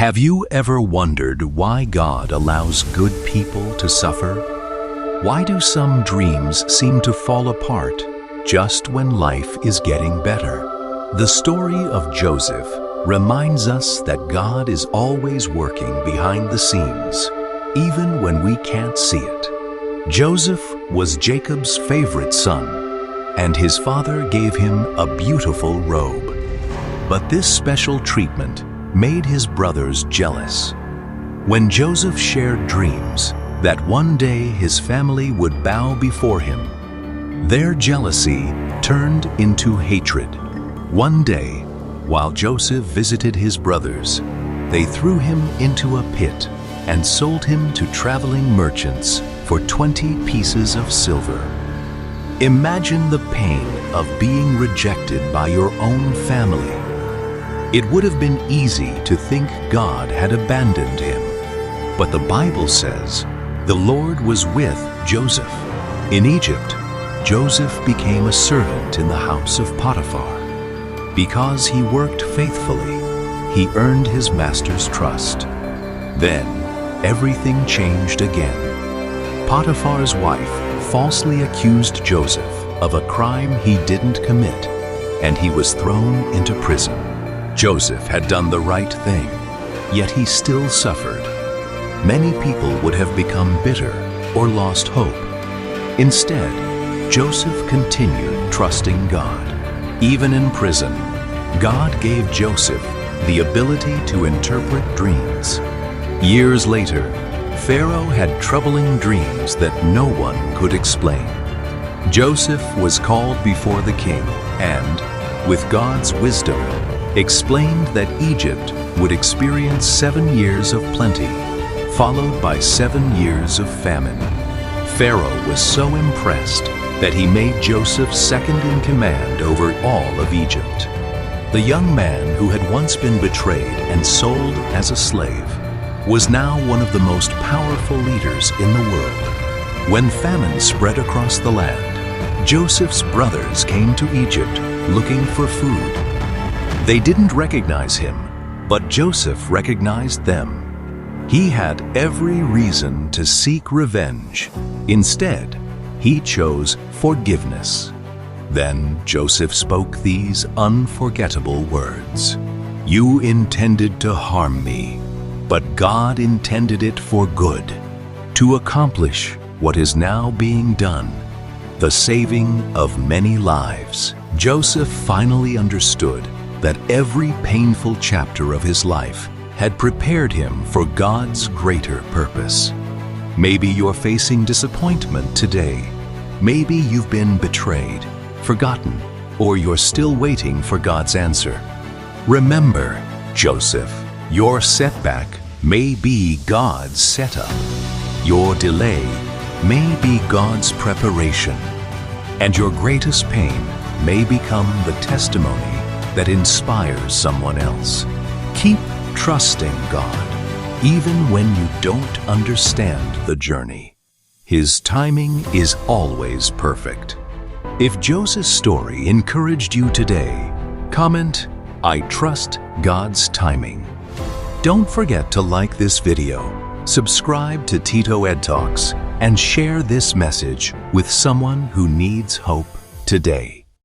Have you ever wondered why God allows good people to suffer? Why do some dreams seem to fall apart just when life is getting better? The story of Joseph reminds us that God is always working behind the scenes, even when we can't see it. Joseph was Jacob's favorite son, and his father gave him a beautiful robe. But this special treatment made his brothers jealous. When Joseph shared dreams that one day his family would bow before him, their jealousy turned into hatred. One day, while Joseph visited his brothers, they threw him into a pit and sold him to traveling merchants for 20 pieces of silver. Imagine the pain of being rejected by your own family. It would have been easy to think God had abandoned him, but the Bible says the Lord was with Joseph. In Egypt, Joseph became a servant in the house of Potiphar. Because he worked faithfully, he earned his master's trust. Then, everything changed again. Potiphar's wife falsely accused Joseph of a crime he didn't commit, and he was thrown into prison. Joseph had done the right thing, yet he still suffered. Many people would have become bitter or lost hope. Instead, Joseph continued trusting God. Even in prison, God gave Joseph the ability to interpret dreams. Years later, Pharaoh had troubling dreams that no one could explain. Joseph was called before the king and, with God's wisdom, explained that Egypt would experience 7 years of plenty, followed by 7 years of famine. Pharaoh was so impressed that he made Joseph second in command over all of Egypt. The young man who had once been betrayed and sold as a slave was now one of the most powerful leaders in the world. When famine spread across the land, Joseph's brothers came to Egypt looking for food. They didn't recognize him, but Joseph recognized them. He had every reason to seek revenge. Instead, he chose forgiveness. Then Joseph spoke these unforgettable words. "You intended to harm me, but God intended it for good, to accomplish what is now being done, the saving of many lives." Joseph finally understood that every painful chapter of his life had prepared him for God's greater purpose. Maybe you're facing disappointment today. Maybe you've been betrayed, forgotten, or you're still waiting for God's answer. Remember, Joseph, your setback may be God's setup. Your delay may be God's preparation. And your greatest pain may become the testimony that inspires someone else. Keep trusting God, even when you don't understand the journey. His timing is always perfect. If Joseph's story encouraged you today, comment, "I trust God's timing." Don't forget to like this video, subscribe to Tito Ed Talks, and share this message with someone who needs hope today.